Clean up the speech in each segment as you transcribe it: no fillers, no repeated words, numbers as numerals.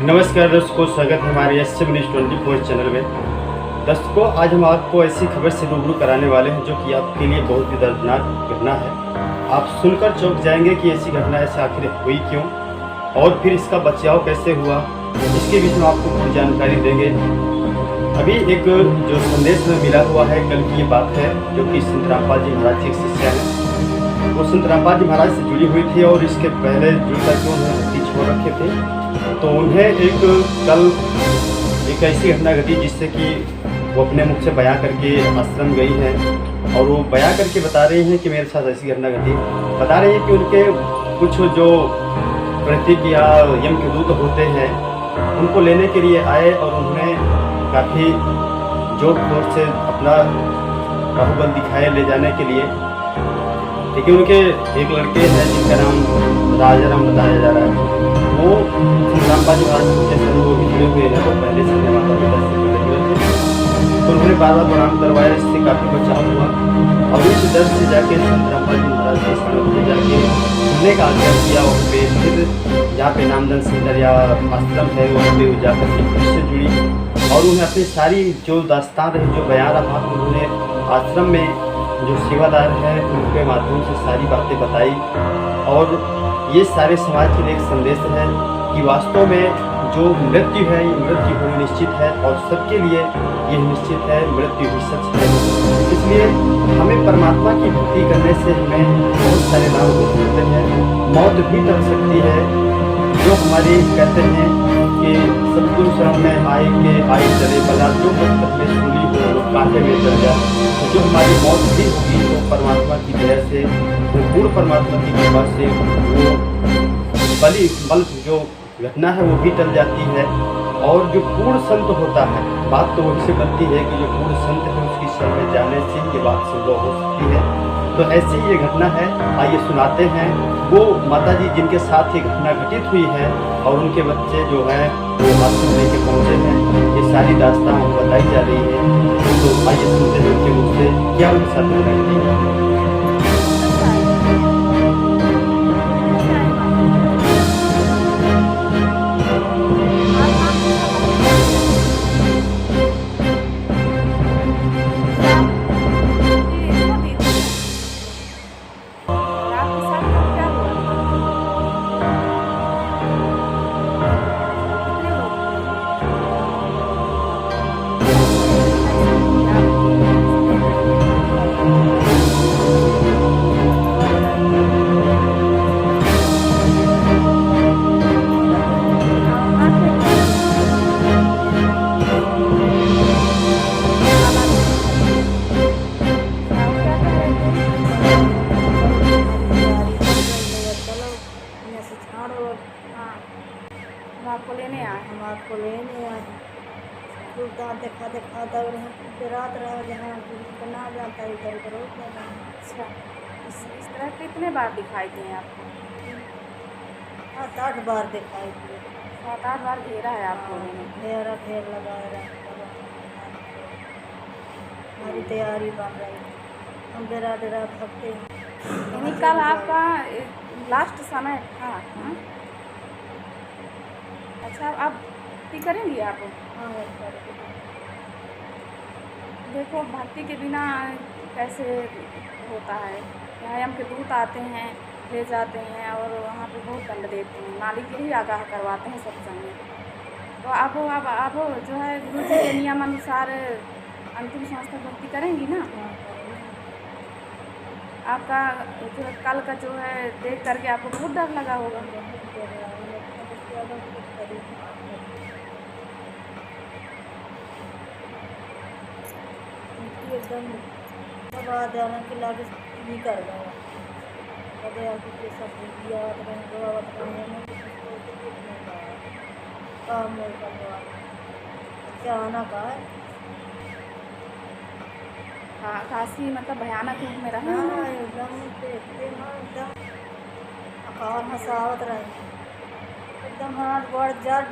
नमस्कार दर्शकों, स्वागत है हमारे SM न्यूज़ 24 चैनल में। दर्शकों, आज हम आपको ऐसी खबर से रूबरू कराने वाले हैं जो कि आपके लिए बहुत ही दर्दनाक घटना है। आप सुनकर चौंक जाएंगे कि ऐसी घटना ऐसे आखिर हुई क्यों और फिर इसका बचाव कैसे हुआ, इसके बीच में आपको पूरी जानकारी देंगे। अभी एक जो संदेश में मिला हुआ है, कल की ये बात है, जो कि संत रामपाल जी महाराज की एक शिष्या है। वो संत रामपाल जी महाराज से जुड़ी हुई थी और इसके पहले जुड़ करके उन्होंने भक्ति छोड़ रखे थे। तो उन्हें कल एक ऐसी घटना घटी जिससे कि वो अपने मुख से बयां करके आश्रम गई हैं और वो बयां करके बता रही हैं कि मेरे साथ ऐसी घटना घटी। बता रही हैं कि उनके कुछ जो प्रतीक या यम के दूत होते हैं उनको लेने के लिए आए और उन्होंने काफ़ी जोर शोर से अपना बाहुबल दिखाए ले जाने के लिए। लेकिन उनके एक लड़के हैं जिनका नाम राजा राम बताया जा रहा है, वो रामपाल जी महाराज के साथ वो जुड़े हुए हैं। वो पहले से माता पिता से जुड़े हुए थे, तो उन्होंने बार बार प्रणाम करवाया, इससे काफ़ी बचाव हुआ। और इस डर से जाके संत रामपाल जी महाराज के स्थान पर जाके घूमने का आग्रह किया। वहाँ पे फिर जहाँ पे नामदन सेंटर या आश्रम है वहाँ पे जाकर के पुलिस से जुड़ी और उन्हें अपनी सारी जो दास्तान रही, जो बयान रहा, उन्होंने आश्रम में जो सेवादार है उनके माध्यम से सारी बातें बताई। और ये सारे समाज के लिए एक संदेश है कि वास्तव में जो मृत्यु है ये मृत्यु होनी निश्चित है और सबके लिए ये निश्चित है, मृत्यु ही सच है। इसलिए हमें परमात्मा की भक्ति करने से हमें बहुत सारे लाभ हो सकते हैं, मौत भी टल सकती है। जो हमारे कहते हैं कि सतगुरु शरण में आए के आए चले बला, जो पुस्तक में सूली हो वो कांटे में चल जाए। तो जो हमारी मौत भी होगी वो परमात्मा की दया से, वो पूर्ण परमात्मा की कृपा से वो बल जो घटना है वो भी टल जाती है। और जो पूर्ण संत होता है, बात तो वही से बनती है कि जो पूर्ण संत है उसकी शरण में जाने से ये बात संभव हो सकती है। तो ऐसी ये घटना है, आइए सुनाते हैं। वो माताजी जिनके साथ ये घटना घटित हुई है और उनके बच्चे जो हैं वो आश्रम लेके पहुँचे हैं, ये सारी दास्तान बताई जा रही है। तो आइए सुनते हैं उनके मुझसे क्या उनके साथ घटना घटी है। आपको लेने आए, हम आपको लेने आए। देखा देखा दौड़ रात रहा जहाँ बना जाता है इधर उधर हो जाता है। अच्छा, इस तरह कितने बार दिखाई दिए आपको? 7-8 बार दिखाई दिए। 7-8 बार घेरा है आपको मैंने। ढेर लगाया रहा। हमारी तैयारी बन रही, हम डेरा डेरा भगते हैं। यानी कल आपका लास्ट समय था? हाँ? अच्छा, आप भक्ति करेंगी आप? हाँ, देखो, भक्ति के बिना कैसे होता है। यहाँ यम के दूत आते हैं, ले जाते हैं और वहाँ पे बहुत दंड देते हैं। मालिक यही आगाह करवाते हैं सत्संग में। तो आप जो है गुरु जी के नियम अनुसार अंतिम सांस तक भक्ति करेंगी ना? आपका जो है कल का जो है देख करके आपको बहुत डर लगा होगा। एकदम सब आ जाने के लागे निकल गया। कभी आपके सब दिया काम करवा अचानक आए। हाँ, काशी मतलब भयानक रूप में रहा। हाँ, एकदम देखते ना एकदम और हंसावत रहे। एकदम हाथ बढ़ जट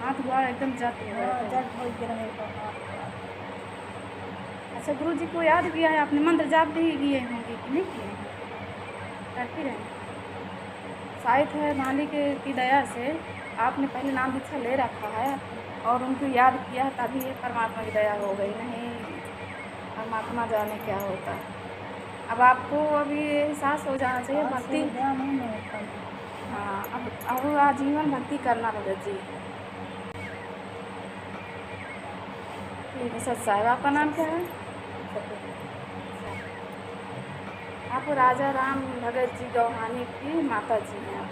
हाथ हुआ एकदम जट हो गया। जट हो के रहे। अच्छा, गुरु जी को याद किया है आपने? मंत्र जाप भी किए होंगे कि नहीं किए? करती रहें। शायद है मालिक की दया से आपने पहले नाम दीक्षा ले रखा है और उनको याद किया है, तभी ये परमात्मा की दया हो गई, नहीं परमात्मा जाने क्या होता है। अब आपको अभी एहसास हो जाना चाहिए भक्ति। हाँ, अब आजीवन भक्ति करना भगत जी। ठीक है सच साहब, आपका नाम क्या है? आप राजा राम भगत जी गौहानी की माता जी हैं।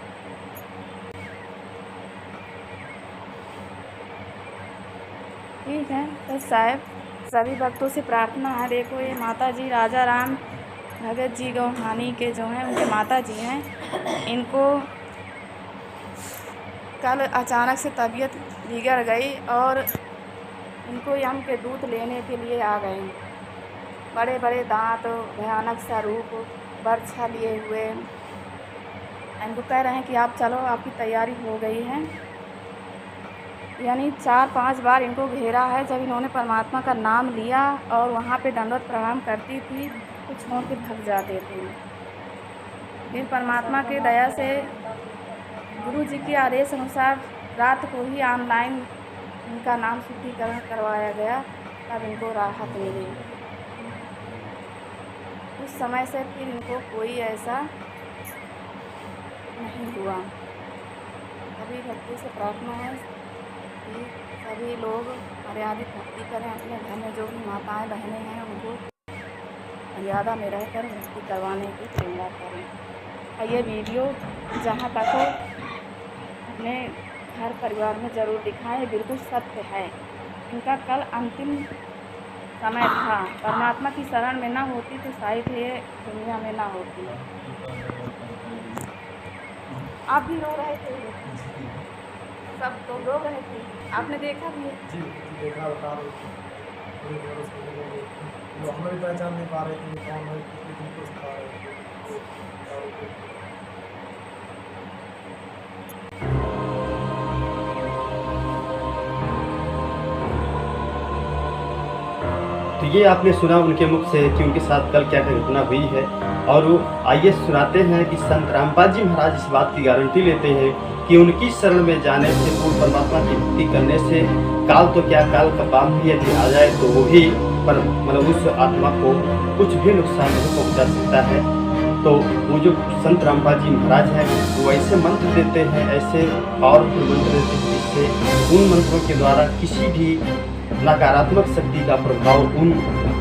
ठीक है तो साहब, सभी भक्तों से प्रार्थना है, देखो ये माता जी राजा राम भगत जी गौहानी के जो हैं उनके माता जी हैं, इनको कल अचानक से तबीयत बिगड़ गई और इनको यम के दूध लेने के लिए आ गए। बड़े बड़े दांत, भयानक सा रूप, बर्छा लिए हुए। इनको कह रहे हैं कि आप चलो, आपकी तैयारी हो गई है। यानी 4-5 बार इनको घेरा है। जब इन्होंने परमात्मा का नाम लिया और वहाँ पे दंडवत प्रणाम करती थी तो छोड़ के भाग जाते थे। फिर परमात्मा की दया से गुरु जी के आदेश अनुसार रात को ही ऑनलाइन इनका नाम शुद्धिकरण करवाया गया, तब इनको राहत मिली। उस समय से फिर इनको कोई ऐसा नहीं हुआ। सभी भक्तों से प्रार्थना है कि सभी लोग मर्यादित भक्ति करें, अपने घर में जो भी माताएं बहनें हैं उनको मर्यादा में रहकर भक्ति करवाने की प्रेरणा करें। और ये वीडियो जहाँ तक हो अपने घर परिवार में ज़रूर दिखाएं, बिल्कुल सत्य है। इनका कल अंतिम समय था, परमात्मा की शरण में ना होती तो शायद ये दुनिया में ना होती। आप भी रो रहे थे, सब तो रो रहे थे, आपने देखा भी है? जी देखा, बता रहे थे, वो हमें भी पहचान नहीं पा रहे थे कौन है, कितनी कुछ खा रहे थे। तो ये आपने सुना उनके मुख से कि उनके साथ कल क्या क्या घटना हुई है। और वो आइए सुनाते हैं कि संत रामपाल जी महाराज इस बात की गारंटी लेते हैं कि उनकी शरण में जाने से, पूर्ण परमात्मा की भक्ति करने से काल तो क्या, काल का पाप भी यदि आ जाए तो वो भी पर मतलब उस आत्मा को कुछ भी नुकसान नहीं पहुंचा सकता है। तो वो जो संत रामपाल जी महाराज हैं वो ऐसे मंत्र देते हैं, ऐसे पावरफुल मंत्र देते हैं जिससे उन मंत्रों के द्वारा किसी भी नकारात्मक शक्ति का प्रभाव उन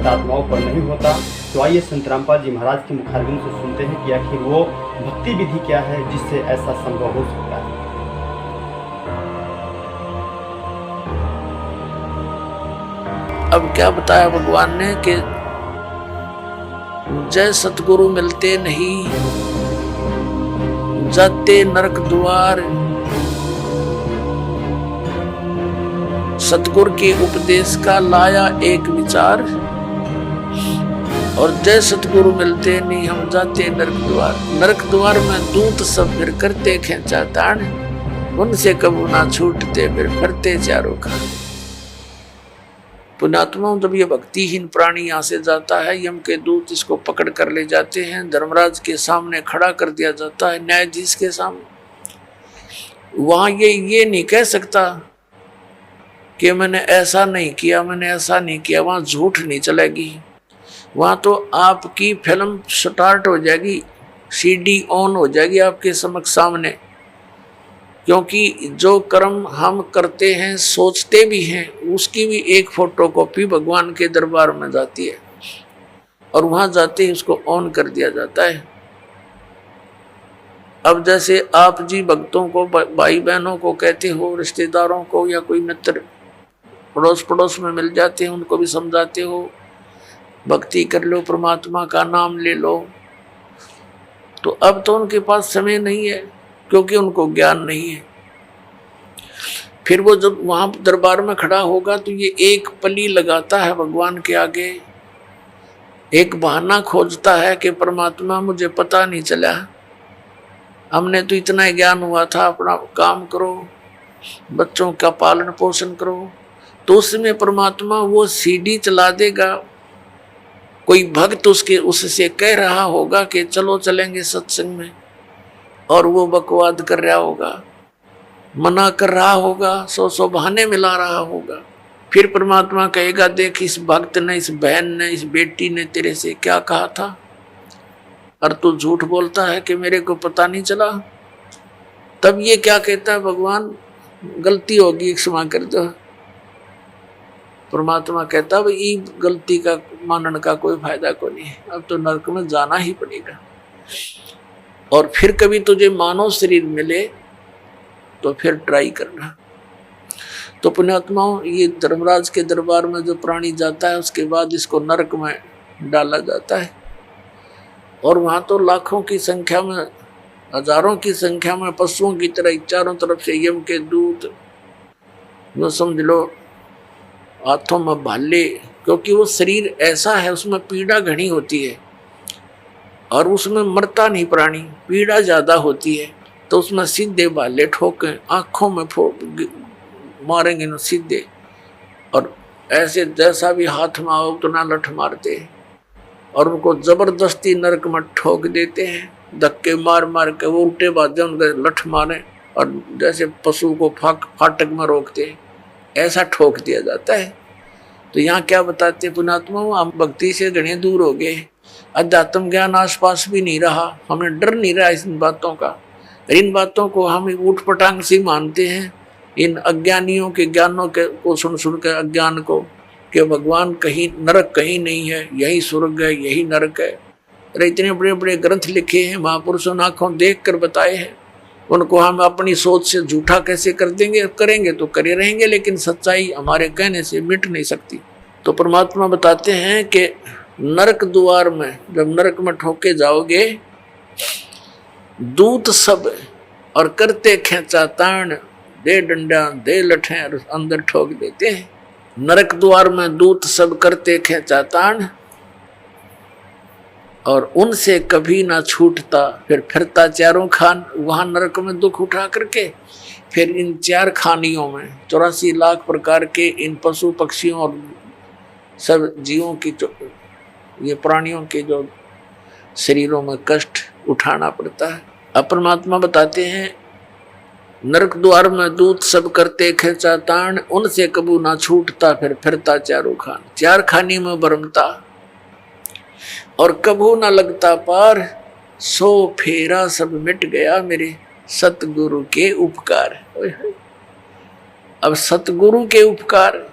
आत्माओं पर नहीं होता। तो आइए संत रामपाल जी महाराज के मुखारबिंद से सुनते हैं कि आखिर वो भक्ति विधि क्या है जिससे ऐसा संभव हो सकता है। अब क्या बताया भगवान ने कि जय सतगुरु मिलते नहीं, जाते नरक द्वार। सतगुरु के उपदेश का लाया एक विचार, और जय सतगुरु मिलते नहीं, हम जाते नरक द्वार। नरक द्वार में दूत सब फिर करते खेचा तान, उनसे कबू ना छूटते फिर फरते चारों का। पुण्यात्मा, जब ये भक्तिहीन प्राणी यहाँ से जाता है, यम के दूत इसको पकड़ कर ले जाते हैं, धर्मराज के सामने खड़ा कर दिया जाता है, न्यायाधीश के सामने। वहां ये नहीं कह सकता कि मैंने ऐसा नहीं किया, मैंने ऐसा नहीं किया। वहां झूठ नहीं चलेगी, वहां तो आपकी फिल्म स्टार्ट हो जाएगी, सीडी ऑन हो जाएगी आपके समक्ष सामने। क्योंकि जो कर्म हम करते हैं, सोचते भी हैं, उसकी भी एक फोटोकॉपी भगवान के दरबार में जाती है, और वहां जाते ही उसको ऑन कर दिया जाता है। अब जैसे आप जी भक्तों को, भाई बहनों को कहते हो, रिश्तेदारों को या कोई मित्र पड़ोस पड़ोस में मिल जाते हैं, उनको भी समझाते हो भक्ति कर लो, परमात्मा का नाम ले लो। तो अब तो उनके पास समय नहीं है, क्योंकि उनको ज्ञान नहीं है। फिर वो जब वहां दरबार में खड़ा होगा तो ये एक पली लगाता है भगवान के आगे, एक बहाना खोजता है कि परमात्मा मुझे पता नहीं चला, हमने तो इतना ज्ञान हुआ था, अपना काम करो, बच्चों का पालन पोषण करो। तो उसमें परमात्मा वो सीडी चला देगा, कोई भक्त उससे कह रहा होगा कि चलो चलेंगे सत्संग में, और वो बकवाद कर रहा होगा, मना कर रहा होगा, सौ बहाने मिला रहा होगा। फिर परमात्मा कहेगा, देख इस भक्त ने, इस बहन ने, इस बेटी ने तेरे से क्या कहा था, और तू झूठ बोलता है कि मेरे को पता नहीं चला। तब ये क्या कहता है, भगवान गलती होगी, क्षमा कर दो। परमात्मा कहता भाई ये गलती का मानने का कोई फायदा को नहीं है, अब तो नरक में जाना ही पड़ेगा। और फिर कभी तुझे मानव शरीर मिले तो फिर ट्राई करना। तो पुण्यात्माओं, ये धर्मराज के दरबार में जो प्राणी जाता है उसके बाद इसको नरक में डाला जाता है, और वहाँ तो लाखों की संख्या में, हजारों की संख्या में पशुओं की तरह चारों तरफ से यम के दूत, जो समझ लो हाथों में भाले, क्योंकि वो शरीर ऐसा है उसमें पीड़ा घनी होती है और उसमें मरता नहीं प्राणी, पीड़ा ज्यादा होती है, तो उसमें सीधे भाले ठोके, आंखों में मारेंगे ना सीधे, और ऐसे जैसा भी हाथ में आओ उतना लठ मारते हैं और उनको जबरदस्ती नरक में ठोक देते हैं, धक्के मार मार के वो उल्टे बाजे उनके लठ मारे, और जैसे पशु को फाटक में रोकते हैं ऐसा ठोक दिया जाता है। तो यहाँ क्या बताते पुण्यात्मा, हम भक्ति से घने दूर हो गए, अध्यात्म ज्ञान आसपास भी नहीं रहा, हमें डर नहीं रहा इन बातों का। इन बातों को हम ऊट पटांग से मानते हैं, इन अज्ञानियों के ज्ञानों के को सुन के अज्ञान को, कि भगवान कहीं नरक कहीं नहीं है, यही स्वर्ग है, यही नरक है। अरे इतने बड़े बड़े ग्रंथ लिखे हैं, महापुरुषों ने आंखों देख कर बताए हैं, उनको हम अपनी सोच से झूठा कैसे कर देंगे, करेंगे तो करे रहेंगे, लेकिन सच्चाई हमारे कहने से मिट नहीं सकती। तो परमात्मा बताते हैं कि नरक द्वार में जब नरक में ठोके जाओगे, दूत सब और करते खेचा ताण, दे डंडा दे लठे और अंदर ठोक देते हैं। नरक द्वार में दूत सब करते खेचा ताण और उनसे कभी ना छूटता, फिर फिरता चारों खान, वहां नरक में दुख उठा करके फिर इन चार खानियों में 84 लाख प्रकार के इन पशु पक्षियों और सब जीवों की, ये प्राणियों के जो शरीरों में कष्ट उठाना पड़ता है। अब परमात्मा बताते हैं, नरक द्वार में दूत सब करते खेचा ताण, उनसे कबू ना छूटता, फिर फिरता चारों खान, चार खानी में भरमता और कबू ना लगता पार, सो फेरा सब मिट गया मेरे सतगुरु के उपकार। अब सतगुरु के उपकार,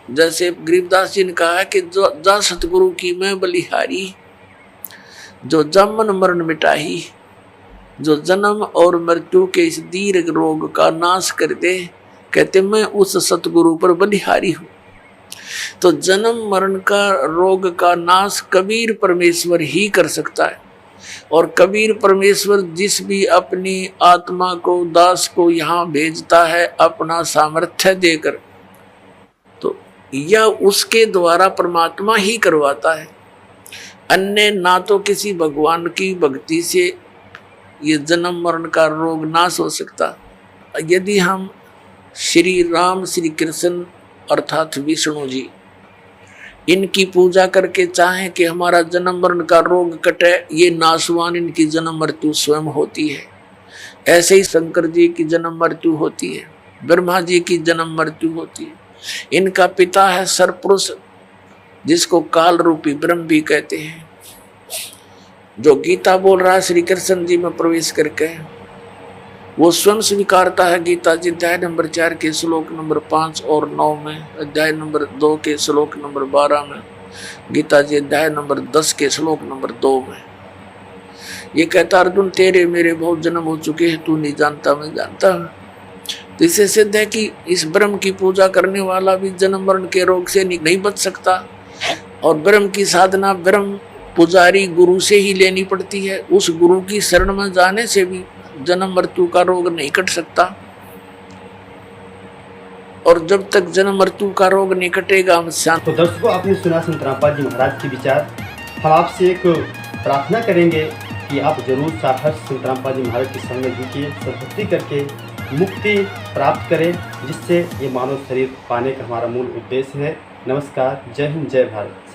जैसे गरीबदास जी ने कहा है कि जो जा सतगुरु की मैं बलिहारी, जो जमन मरण मिटाही, जो जन्म और मृत्यु के इस दीर्घ रोग का नाश कर दे, कहते मैं उस सतगुरु पर बलिहारी हूँ। तो जन्म मरण का रोग का नाश कबीर परमेश्वर ही कर सकता है, और कबीर परमेश्वर जिस भी अपनी आत्मा को, दास को यहाँ भेजता है अपना सामर्थ्य देकर, तो यह उसके द्वारा परमात्मा ही करवाता है। अन्य ना तो किसी भगवान की भक्ति से ये जन्म मरण का रोग नाश हो सकता। यदि हम श्री राम, श्री कृष्ण अर्थात विष्णु जी, इनकी पूजा करके चाहें कि हमारा जन्म मरण का रोग कटे, ये नाशवान इनकी जन्म मृत्यु स्वयं होती है। ऐसे ही शंकर जी की जन्म मृत्यु होती है, ब्रह्मा जी की जन्म मृत्यु होती है। इनका पिता है सरपुरुष, जिसको काल रूपी ब्रह्म भी कहते हैं, जो गीता बोल रहा है श्री कृष्ण जी में प्रवेश करके, वो स्वयं स्वीकारता है। गीता जी अध्याय नंबर 4 के श्लोक नंबर 5 और 9 में, अध्याय नंबर 2 के श्लोक नंबर 12 में, गीता जी अध्याय नंबर 10 के श्लोक नंबर 2 में ये कहता, अर्जुन तेरे मेरे बहुत जन्म हो चुके हैं, तू नहीं जानता मैं जानता हूँ। तो इससे सिद्ध है कि इस ब्रह्म की पूजा करने वाला भी जन्म मरण के रोग से नहीं बच सकता, और ब्रह्म की साधना ब्रह्म पुजारी गुरु से ही लेनी पड़ती है। उस गुरु की शरण में जाने से भी जन्म मृत्यु का रोग नहीं कट सकता, और जब तक जन्म मृत्यु का रोग नहीं कटेगा हम शांत। तो दर्शकों, आपने सुना संत रामपाल जी महाराज के विचार। हम आपसे एक प्रार्थना करेंगे कि आप जरूर साहस संत रामपाल जी महाराज के संग जुटिए, सद्भक्ति करके मुक्ति प्राप्त करें, जिससे ये मानव शरीर पाने का हमारा मूल उद्देश्य है। नमस्कार, जय हिंद, जय भारत।